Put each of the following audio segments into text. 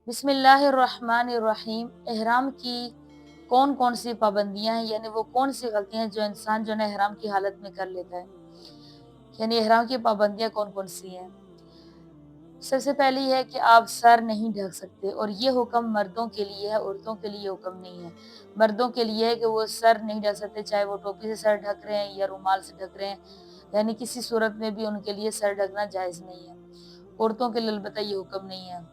बिस्मिल्लाहिर्रहमानिर्रहीम। एहराम की कौन कौन सी पाबंदियां हैं, यानी वो कौन सी गलतियां हैं जो इंसान जो है ना एहराम की हालत में कर लेता है। यानी एहराम की पाबंदियां कौन कौन सी हैं। सबसे पहली है कि आप सर नहीं ढक सकते, और ये हुक्म मर्दों के लिए है, औरतों के लिए हुक्म नहीं है। मर्दों के लिए है कि वो सर नहीं ढक सकते, चाहे वो टोपी से सर ढक रहे हैं या रुमाल से ढक रहे हैं, यानी किसी सूरत में भी उनके लिए सर ढकना जायज़ नहीं है। औरतों के लिए अलबत्ता ये हुक्म नहीं है।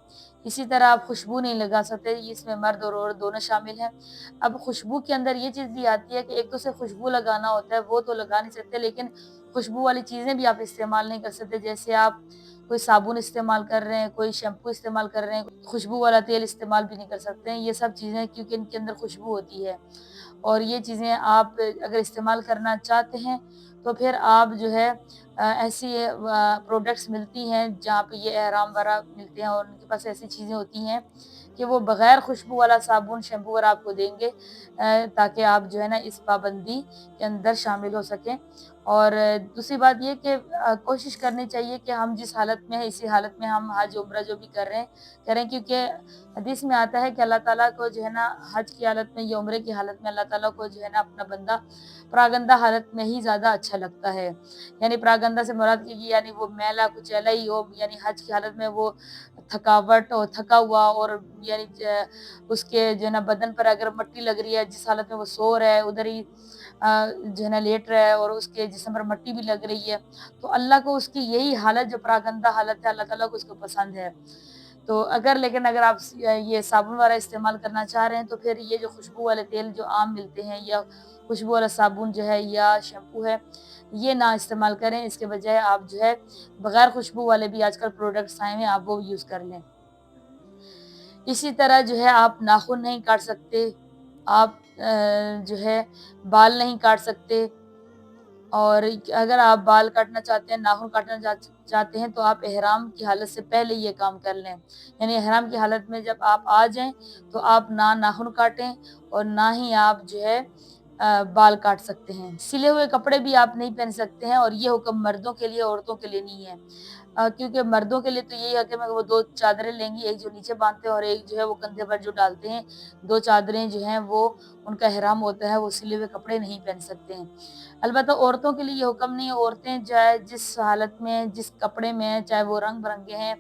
इसी तरह आप खुशबू नहीं लगा सकते, इसमें मर्द और औरत दोनों शामिल हैं। अब खुशबू के अंदर ये चीज़ भी आती है कि एक तो सिर्फ खुशबू लगाना होता है, वो तो लगा नहीं सकते, लेकिन खुशबू वाली चीज़ें भी आप इस्तेमाल नहीं कर सकते। जैसे आप कोई साबुन इस्तेमाल कर रहे हैं, कोई शैम्पू इस्तेमाल कर रहे हैं, खुशबू वाला तेल इस्तेमाल भी नहीं कर सकते हैं। ये सब चीज़ें, क्योंकि इनके अंदर खुशबू होती है, और ये चीज़ें आप अगर इस्तेमाल करना चाहते हैं तो फिर आप जो है ऐसी प्रोडक्ट्स मिलती हैं जहाँ पे ये एहराम वगैरह मिलते हैं, और उनके पास ऐसी चीज़ें होती हैं कि वो बगैर खुशबू वाला साबुन शैम्पू वगैरह आपको देंगे, ताकि आप जो है ना इस पाबंदी के अंदर शामिल हो सकें। और दूसरी बात ये कि कोशिश करनी चाहिए कि हम जिस हालत में हैं, इसी हालत में हम हज उम्रा जो भी कर रहे हैं करें, क्योंकि हदीस में आता है कि अल्लाह ताला को जो है ना हज की हालत में या उम्रे की हालत में अल्लाह ताला को जो है ना अपना बंदा परागंदा हालत में ही ज़्यादा अच्छा लगता है। यानी परागंदा से मुराद की यानी वो मैला कुचैला ही हो, यानी हज की हालत में वो थकावट और थका हुआ, और यानी उसके जो है ना बदन पर अगर मट्टी लग रही है, जिस हालत में वो सो रहा है उधर ही जो है ना लेट रहा है, और उसके जिस्म पर मट्टी भी लग रही है, तो अल्लाह को उसकी यही हालत जो परागंदा हालत है, अल्लाह ताला को उसको पसंद है। तो लेकिन अगर आप ये साबुन वाला इस्तेमाल करना चाह रहे हैं, तो फिर ये जो खुशबू वाले तेल जो आम मिलते हैं, या खुशबू वाला साबुन जो है या शैम्पू है, ये ना इस्तेमाल करें। इसके बजाय आप जो है बगैर खुशबू वाले भी आजकल प्रोडक्ट्स आए हैं, आप वो यूज़ कर लें। इसी तरह जो है आप नाखून नहीं काट सकते, आप जो है बाल नहीं काट सकते, और अगर आप बाल काटना चाहते हैं, नाखून काटना चाहते हैं, तो आप एहराम की हालत से पहले ये काम कर लें। यानी एहराम की हालत में जब आप आ जाएँ, तो आप ना नाखून काटें और ना ही आप जो है बाल काट सकते हैं। सिले हुए कपड़े भी आप नहीं पहन सकते हैं, और ये हुक्म मर्दों के लिए, औरतों के लिए नहीं है। क्योंकि मर्दों के लिए तो यही है कि वो 2 चादरें लेंगी, एक जो नीचे बाँधते हैं और एक जो है वो कंधे पर जो डालते हैं। 2 चादरें जो हैं वो उनका एहराम होता है, वो सिले हुए कपड़े नहीं पहन सकते हैं। अलबत्ता औरतों के लिए ये हुक्म नहीं है, औरतें चाहे जिस हालत में, जिस कपड़े में हैं, चाहे वो रंग-बिरंगे हैं,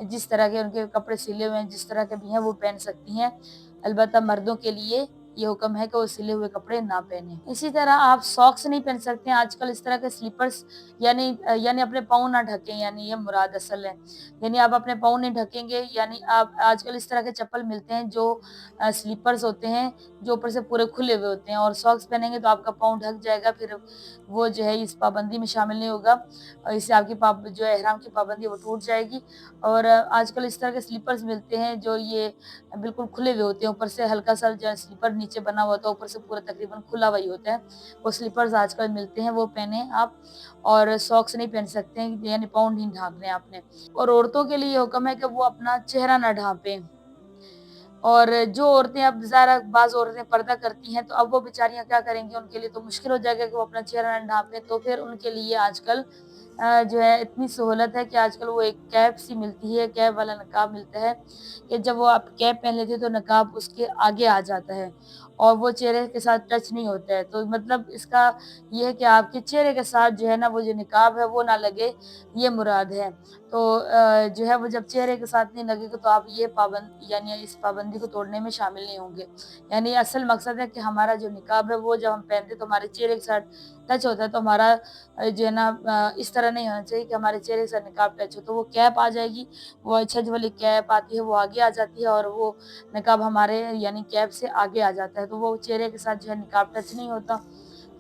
जिस तरह के उनके कपड़े सिले हुए हैं, जिस तरह के भी हैं, वो पहन सकती हैं। अलबत्ता मर्दों के लिए ये हुक्म है कि वो सिले हुए कपड़े ना पहनें। इसी तरह आप सॉक्स नहीं पहन सकते हैं। आजकल इस तरह के स्लीपर्स, यानी अपने पाँव ना ढकें, यानी ये मुराद असल है। यानी आप अपने पाँव नहीं ढकेंगे, यानी आप आजकल इस तरह के चप्पल मिलते हैं जो स्लीपर्स होते हैं, जो ऊपर से पूरे खुले हुए होते हैं, और सॉक्स पहनेंगे तो आपका पाँव ढक जाएगा, फिर वो जो है इस पाबंदी में शामिल नहीं होगा, और इससे आपकी जो एहराम की पाबंदी है वो टूट जाएगी। और आजकल इस तरह के स्लीपर्स मिलते हैं जो ये बिल्कुल खुले हुए होते हैं, ऊपर से हल्का-सा जो है स्लीपर नीचे बना हुआ होता है, ऊपर से पूरा तकरीबन खुला हुआ ही होता है। वो स्लीपर्स आजकल मिलते हैं, वो पहनें आप, और सॉक्स नहीं पहन सकते हैं, यानी पाँव नहीं ढाँकने हैं आपने। और औरतों के लिए ये हुक्म है कि वो अपना चेहरा ना ढाँपें। और जो औरतें, अब ज़ाहिर बाज़ औरतें पर्दा करती हैं, तो अब वो बेचारियाँ क्या करेंगी, उनके लिए तो मुश्किल हो जाएगा कि वो अपना चेहरा ना ढाँपें, तो फिर उनके लिए आजकल जो है इतनी सहूलत है कि आजकल वो एक कैप सी मिलती है, कैप वाला नकाब मिलता है, कि जब वो आप कैप पहन लेती है तो नकाब उसके आगे आ जाता है, और वो चेहरे के साथ टच नहीं होता है। तो मतलब इसका ये है कि आपके चेहरे के साथ जो है ना वो जो निकाब है वो ना लगे, ये मुराद है। तो जो है वो जब चेहरे के साथ नहीं लगेगा, तो आप ये यानी इस पाबंदी को तोड़ने में शामिल नहीं होंगे। यानी असल मकसद है कि हमारा जो निकाब है वो जब हम पहनते हैं तो हमारे चेहरे के साथ टच होता है, तो हमारा जो है ना इस तरह नहीं होना चाहिए कि हमारे चेहरे के साथ निकाब टच हो। तो वो कैप आ जाएगी, वो छज वाली कैप आती है, वो आगे आ जाती है, और वो नकाब हमारे यानी कैप से आगे आ जाता है, तो वो चेहरे के साथ जो है निकाब टच नहीं होता।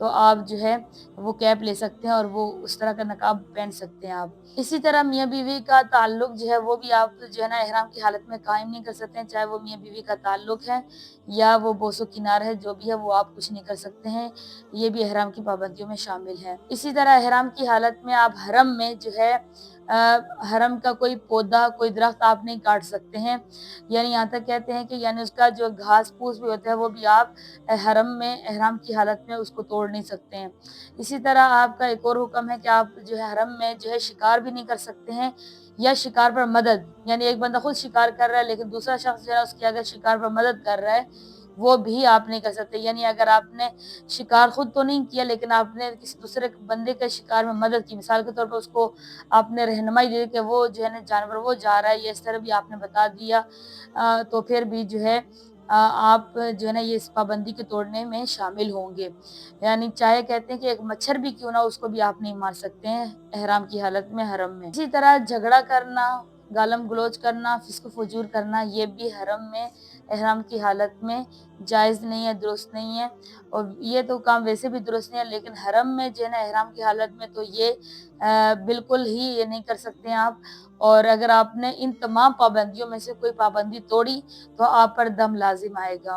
तो आप जो है वो कैप ले सकते हैं, और वो उस तरह का नकाब पहन सकते हैं आप। इसी तरह मियाँ-बीवी का ताल्लुक जो है वो भी आप जो है ना एहराम की हालत में कायम नहीं कर सकते हैं, चाहे वो मियाँ-बीवी का ताल्लुक है या वो बोसो-किनार है, जो भी है वो आप कुछ नहीं कर सकते हैं। ये भी एहराम की पाबंदियों में शामिल है। इसी तरह एहराम की हालत में आप हरम में जो है हरम का कोई पौधा, कोई दरख्त आप नहीं काट सकते हैं। यानी यहाँ तक कहते हैं कि यानी उसका जो घास-फूस भी होता है वो भी आप हरम में एहराम की हालत में उसको तोड़ नहीं सकते हैं। इसी तरह आपका एक और हुक्म है कि आप जो है हरम में जो है शिकार भी नहीं कर सकते हैं, یا شکار پر مدد، یعنی ایک بندہ خود شکار کر رہا ہے لیکن دوسرا شخص جو ہے اس کی اگر شکار پر مدد کر رہا ہے، وہ بھی آپ نہیں کر سکتے۔ یعنی اگر آپ نے شکار خود تو نہیں کیا لیکن آپ نے کسی دوسرے بندے کے شکار میں مدد کی، مثال کے طور پر اس کو آپ نے رہنمائی دی کہ وہ جو ہے نا جانور وہ جا رہا ہے، یا اس طرح بھی آپ نے بتا دیا، تو پھر بھی جو ہے آپ جو ہے نا یہ اس پابندی کے توڑنے میں شامل ہوں گے۔ یعنی چاہے کہتے ہیں کہ ایک مچھر بھی کیوں نہ، اس کو بھی آپ نہیں مار سکتے ہیں احرام کی حالت میں، حرم میں۔ اسی طرح جھگڑا کرنا، گالم گلوچ کرنا، فسق و فجور کرنا، یہ بھی حرم میں احرام کی حالت میں جائز نہیں ہے، درست نہیں ہے۔ اور یہ تو کام ویسے بھی درست نہیں ہے، لیکن حرم میں جو ہے نا احرام کی حالت میں تو یہ بالکل ہی یہ نہیں کر سکتے ہیں آپ۔ اور اگر آپ نے ان تمام پابندیوں میں سے کوئی پابندی توڑی تو آپ پر دم لازم آئے گا۔